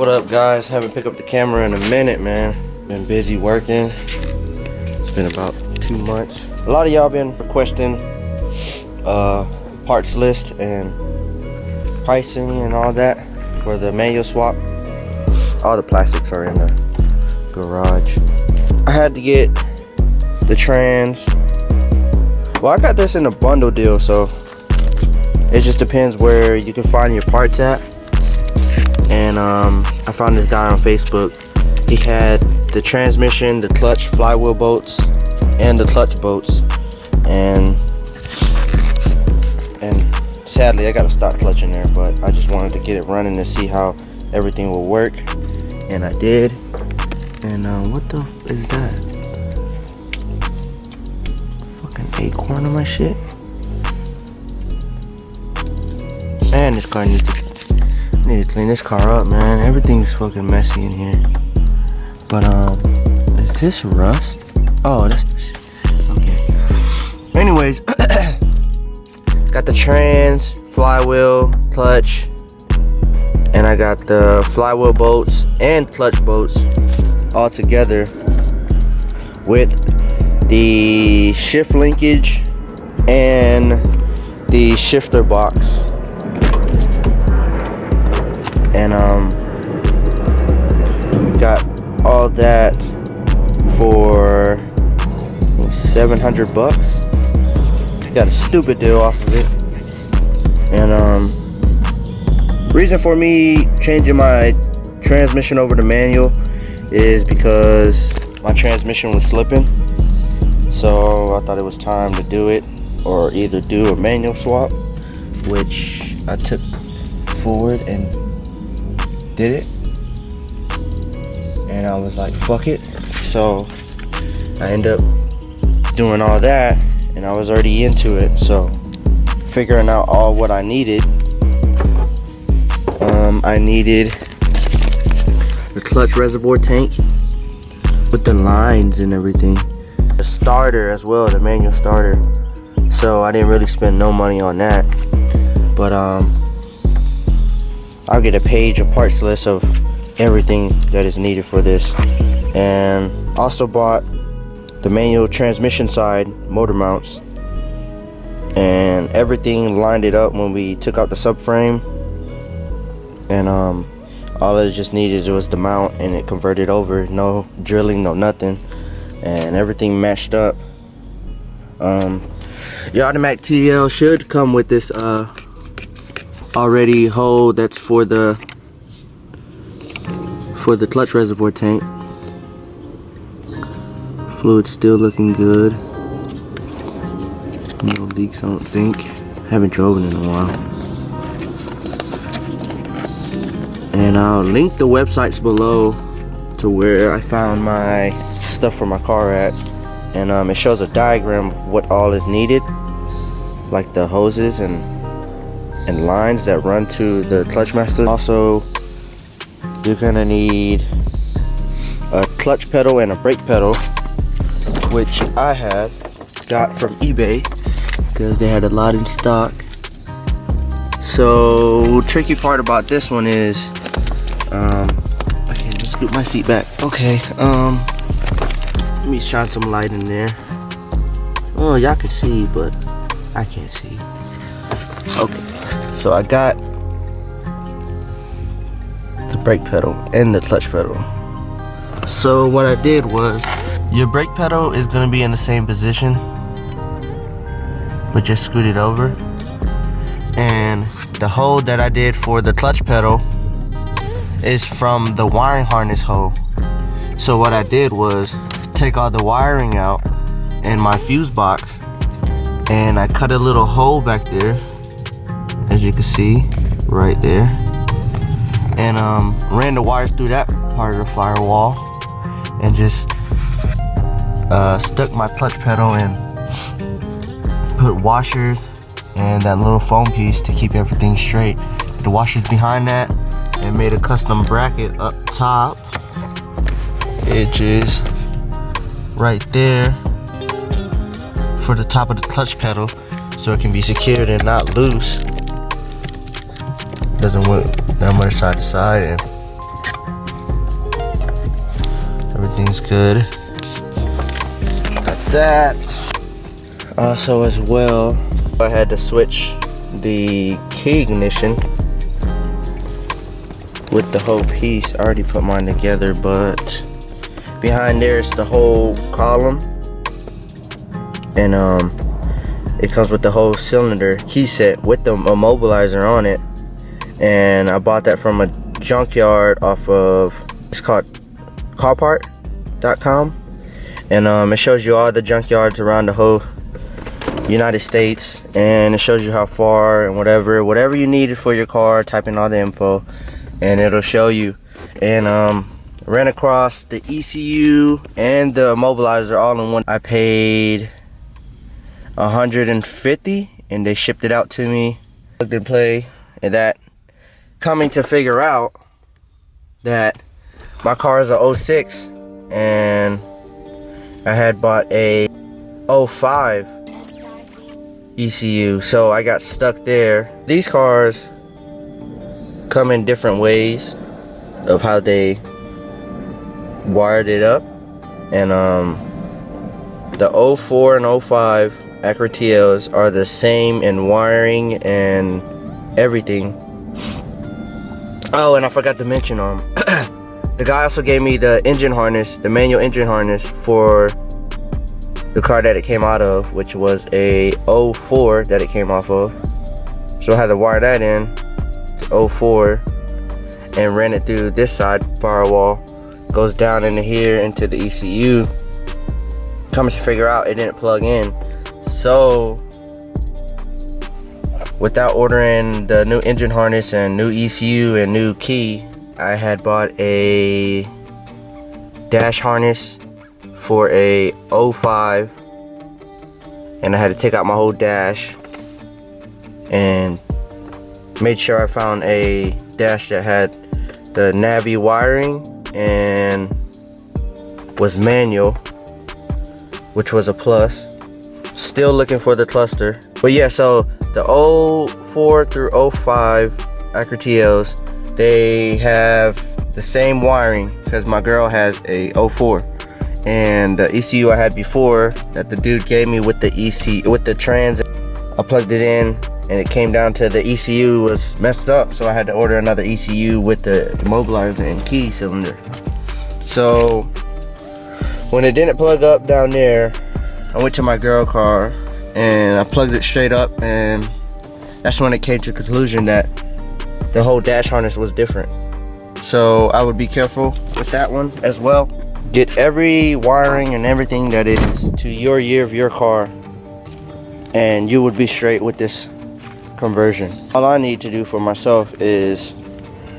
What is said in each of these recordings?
What up, guys? Haven't picked up the camera in a minute, man. Been busy working. It's been about 2 months. A lot of y'all been requesting parts list and pricing and all that for the manual swap. All the plastics are in the garage. I had to get the trans. Well, I got this in a bundle deal, so it just depends where you can find your parts at. And I found this guy on Facebook. He had the transmission, the clutch, flywheel bolts, and the clutch bolts. And sadly, I got to stop clutch in there, but I just wanted to get it running to see how everything will work. And I did. And what the is that? Fucking acorn on my shit. Man, this car needs to clean this car up, man. Everything's fucking messy in here. But is this rust? Oh, that's the shit. Okay. Anyways, got the trans, flywheel, clutch, and I got the flywheel bolts and clutch bolts all together with the shift linkage and the shifter box. And got all that for $700. Got a stupid deal off of it. And reason for me changing my transmission over to manual is because my transmission was slipping. So I thought it was time to do it, or either do a manual swap, which I took forward and did it. And I was like, fuck it. So I ended up doing all that, and I was already into it. So figuring out all what I needed. I needed the clutch reservoir tank with the lines and everything. The starter as well, the manual starter. So I didn't really spend no money on that. But I'll get a page, a parts list of everything that is needed for this. And also bought the manual transmission side motor mounts, and everything lined it up when we took out the subframe. And all it just needed was the mount, and it converted over. No drilling, no nothing, and everything matched up. Your automatic TL should come with this already hole that's for the clutch reservoir tank. Fluid's still looking good. No leaks, I don't think. Haven't driven in a while. And I'll link the websites below to where I found my stuff for my car at. And it shows a diagram of what all is needed, like the hoses and lines that run to the clutch master. Also, you're gonna need a clutch pedal and a brake pedal, which I got from eBay because they had a lot in stock. So tricky part about this one is okay, let's scoot my seat back. Okay, let me shine some light in there. Oh, y'all can see, but I can't see. Okay, so I got the brake pedal and the clutch pedal. So what I did was, your brake pedal is going to be in the same position, but just scoot it over. And the hole that I did for the clutch pedal is from the wiring harness hole. So what I did was take all the wiring out in my fuse box, and I cut a little hole back there, as you can see right there, and ran the wires through that part of the firewall, and just stuck my clutch pedal and put washers and that little foam piece to keep everything straight. The washers behind that, and made a custom bracket up top, which is right there for the top of the clutch pedal, so it can be secured and not loose. Doesn't work that much side to side, and everything's good. Got that. Also as well, I had to switch the key ignition with the whole piece. I already put mine together, but behind there is the whole column, and it comes with the whole cylinder key set with the immobilizer on it. And I bought that from a Junkyard off of, it's called carpart.com, and it shows you all the junkyards around the whole United States, and it shows you how far and whatever you needed for your car. Type in all the info and it'll show you. And ran across the ECU and the immobilizer all in one. I paid $150 and they shipped it out to me. Plugged and play, and that coming to figure out that my car is a 06 and I had bought a 05 ECU, so I got stuck there. These cars come in different ways of how they wired it up, and the 04 and 05 Acura TLs are the same in wiring and everything. Oh, and I forgot to mention the guy also gave me the engine harness, the manual engine harness for the car that it came out of, which was a 04 that it came off of. So I had to wire that in to 04 and ran it through this side firewall. Goes down into here into the ECU. Coming to figure out, it didn't plug in. So without ordering the new engine harness and new ECU and new key, I had bought a dash harness for a 05, and I had to take out my whole dash and made sure I found a dash that had the Navi wiring and was manual, which was a plus. Still looking for the cluster, but yeah, so the 04 through 05 Acura TLs, they have the same wiring because my girl has a 04, and the ECU I had before that the dude gave me with the ECU with the trans, I plugged it in and it came down to the ECU was messed up, so I had to order another ECU with the immobilizer and key cylinder. So when it didn't plug up down there, I went to my girl car and I plugged it straight up, and that's when it came to the conclusion that the whole dash harness was different. So I would be careful with that one as well. Get every wiring and everything that is to your year of your car, and you would be straight with this conversion. All I need to do for myself is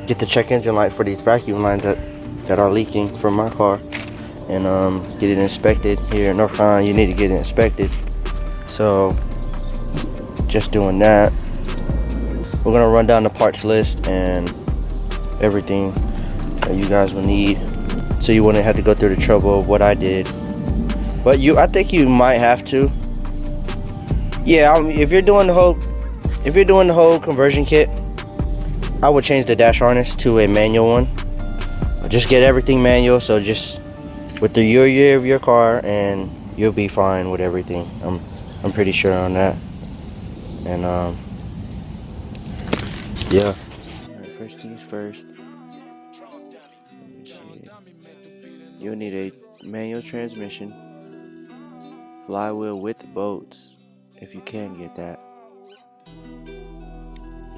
get the check engine light for these vacuum lines that are leaking from my car, and get it inspected. Here in North Carolina, you need to get it inspected. So just doing that. We're gonna run down the parts list and everything that you guys will need, so you wouldn't have to go through the trouble of what I did. But I think you might have to. Yeah, if you're doing the whole conversion kit, I would change the dash harness to a manual one. Just get everything manual, so just with the year of your car, and you'll be fine with everything. I'm pretty sure on that. And yeah. Alright, first things first. You'll need a manual transmission, flywheel with bolts, if you can get that.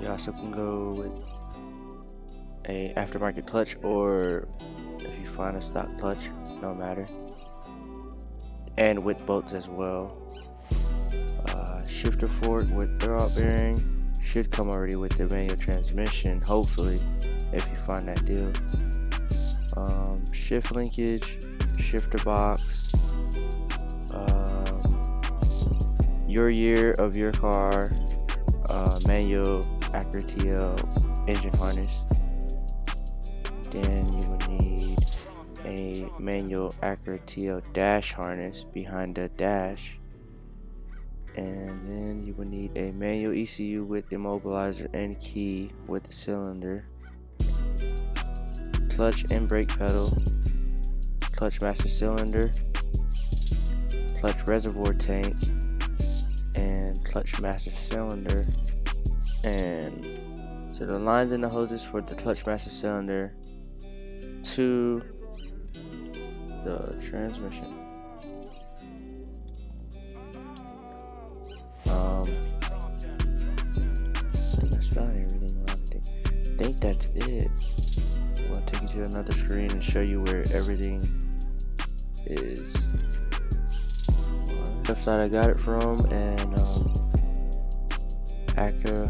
You also can go with a aftermarket clutch, or if you find a stock clutch, no matter. And with bolts as well. Shifter fork with throwout bearing should come already with the manual transmission, hopefully, if you find that deal. Shift linkage, shifter box, your year of your car, manual Acura TL engine harness. Then you would need a manual Acura TL dash harness behind the dash. And then you would need a manual ECU with immobilizer and key with the cylinder. Clutch and brake pedal. clutch master cylinder, clutch reservoir tank, and clutch master cylinder. And so the lines and the hoses for the clutch master cylinder to the transmission. I think that's about everything. I think that's it. I'm gonna take you to another screen and show you where everything is. Website I got it from, and Acura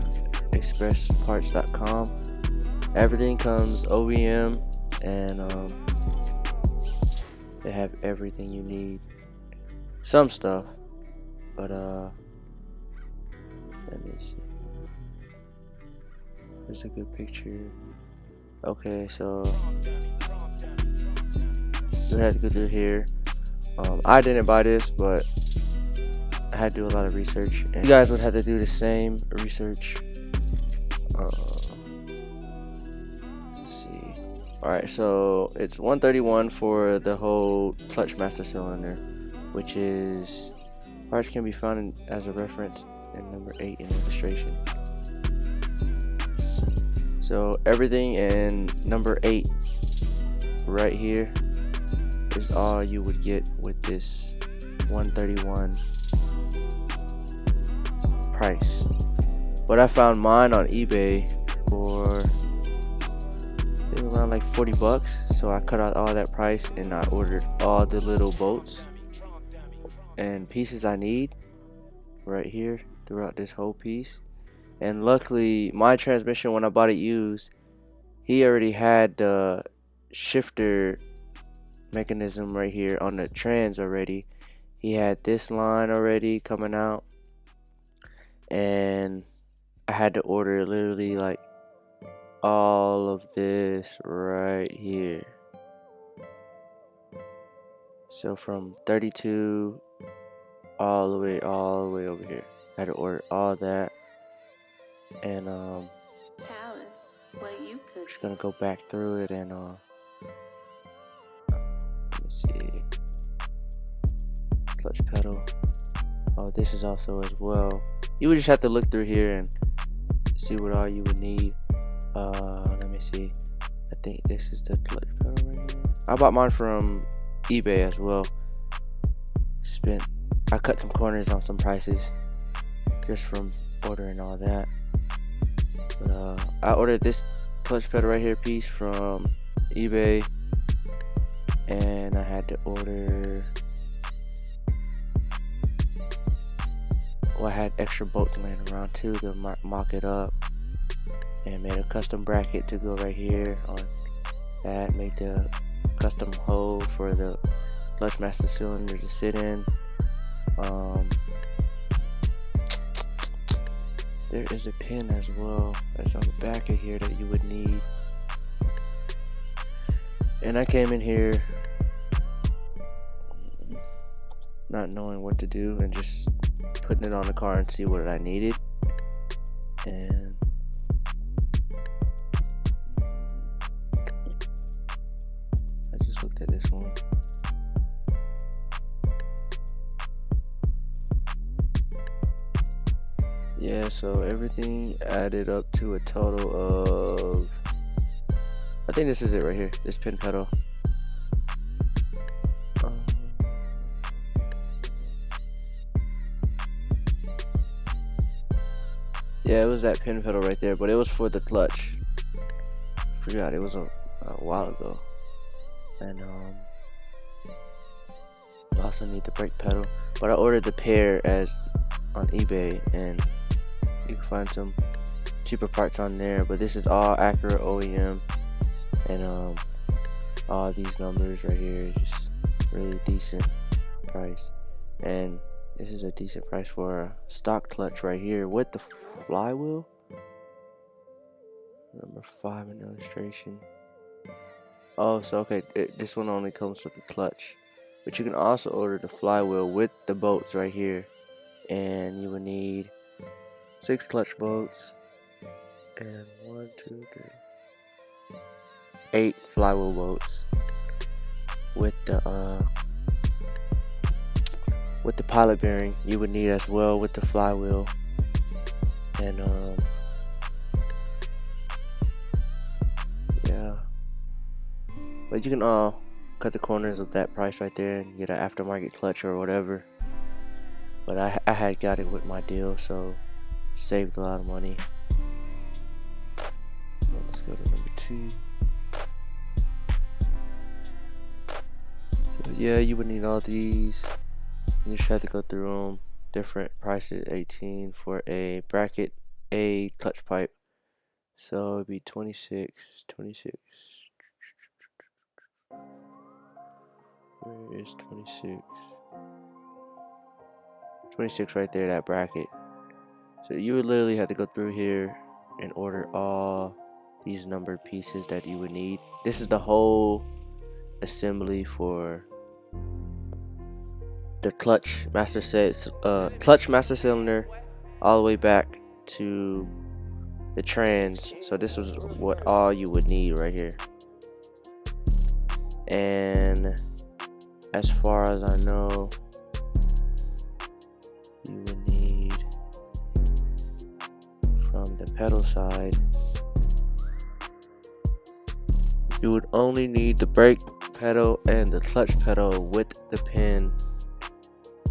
expressparts.com. Everything comes OEM, and they have everything you need. Some stuff, but let me see. There's a good picture. Okay, so you have to go through here. I didn't buy this, but I had to do a lot of research, and you guys would have to do the same research. Let's see. Alright, so it's $131 for the whole clutch master cylinder, which is, parts can be found as a reference in number 8 in illustration. So everything in number 8 right here is all you would get with this $131 price. But I found mine on eBay for I think around like 40 bucks. So I cut out all that price and I ordered all the little bolts and pieces I need right here throughout this whole piece. And luckily my transmission, when I bought it used, he already had the shifter mechanism right here on the trans already. He had this line already coming out, and I had to order literally like all of this right here. So from 32 all the way over here, I had to order all that. And Palaze, well, you could. just gonna go back through it and let me see. Clutch pedal. Oh, this is also as well. You would just have to look through here and see what all you would need. Let me see. I think this is the clutch pedal right here. I bought mine from eBay as well. I cut some corners on some prices just from ordering all that. But I ordered this clutch pedal right here piece from eBay, and I had to order, well, I had extra bolts laying around too to mock it up, and made a custom bracket to go right here on that. Made the custom hole for the clutch master cylinder to sit in. There is a pin as well that's on the back of here that you would need. And I came in here not knowing what to do and just putting it on the car and see what I needed. And I just looked at this one. Yeah, so everything added up to a total of, I think this is it right here, this pin pedal. Yeah, it was that pin pedal right there, but it was for the clutch. Forgot, it was a while ago. And I also need the brake pedal, but I ordered the pair as on eBay, and you can find some cheaper parts on there. But this is all Acura OEM, and all these numbers right here is just really decent price. And this is a decent price for a stock clutch right here with the flywheel. Number 5 in illustration. Oh, so okay, this one only comes with the clutch, but you can also order the flywheel with the bolts right here, and you will need 6 clutch bolts and 1, 2, 3, 8 flywheel bolts with the pilot bearing. You would need as well with the flywheel, and yeah. But you can cut the corners of that price right there and get an aftermarket clutch or whatever. But I had got it with my deal, so saved a lot of money. Well, let's go to number 2. So yeah, you would need all these. You just have to go through them. Different prices, 18 for a bracket, a clutch pipe. So it'd be 26. Where is 26? 26 right there, that bracket. So you would literally have to go through here and order all these numbered pieces that you would need. This is the whole assembly for the clutch master cylinder all the way back to the trans. So this was what all you would need right here. And as far as I know, you would need from the pedal side, you would only need the brake pedal and the clutch pedal with the pin.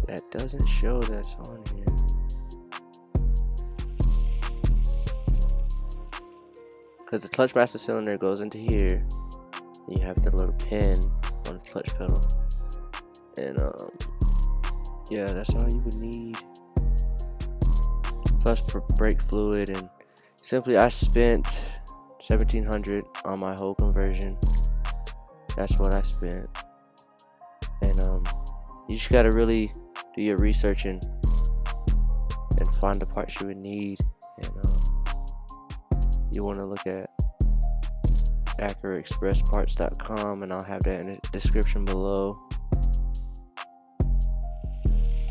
That doesn't show that's on here. Because the clutch master cylinder goes into here, and you have the little pin on the clutch pedal. And yeah, that's all you would need. Plus brake fluid, and simply I spent $1,700 on my whole conversion. That's what I spent. And you just gotta really do your research and find the parts you would need. And you want to look at AcuraExpressParts.com, and I'll have that in the description below.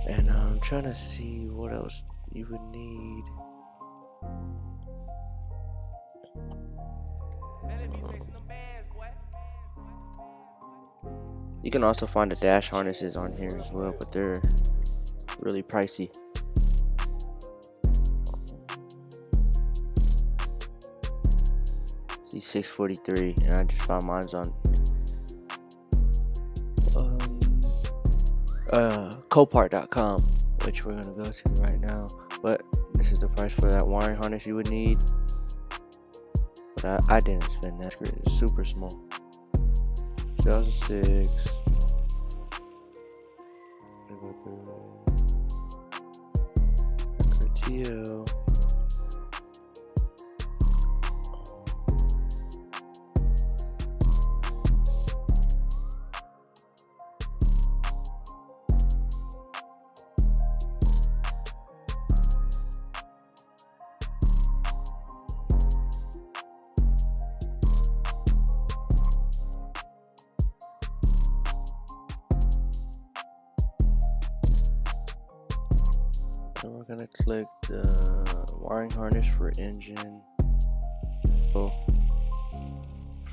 And I'm trying to see what else you would need. You can also find the dash harnesses on here as well, but they're really pricey. See, $643, and I just found mine's on Copart.com, which we're gonna go to right now. But this is the price for that wiring harness you would need. But I didn't spend that. It's super small. 2006. Go through TL. So we're gonna click the wiring harness for engine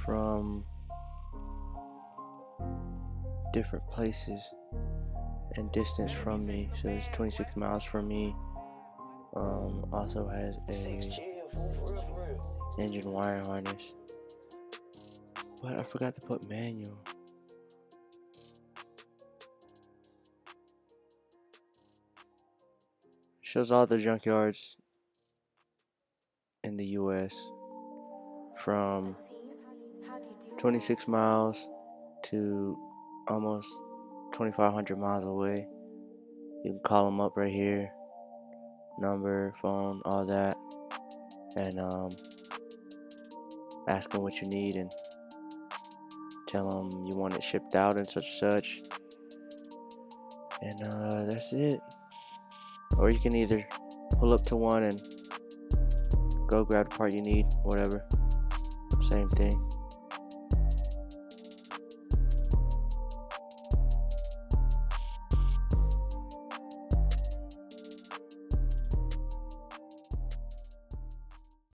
from different places and distance from me. So it's 26 miles from me. Also has a engine wiring harness, but I forgot to put manual. Shows all the junkyards in the US from 26 miles to almost 2,500 miles away. You can call them up right here, number, phone, all that, and ask them what you need and tell them you want it shipped out and such. And that's it. Or you can either pull up to one and go grab the part you need, whatever. Same thing.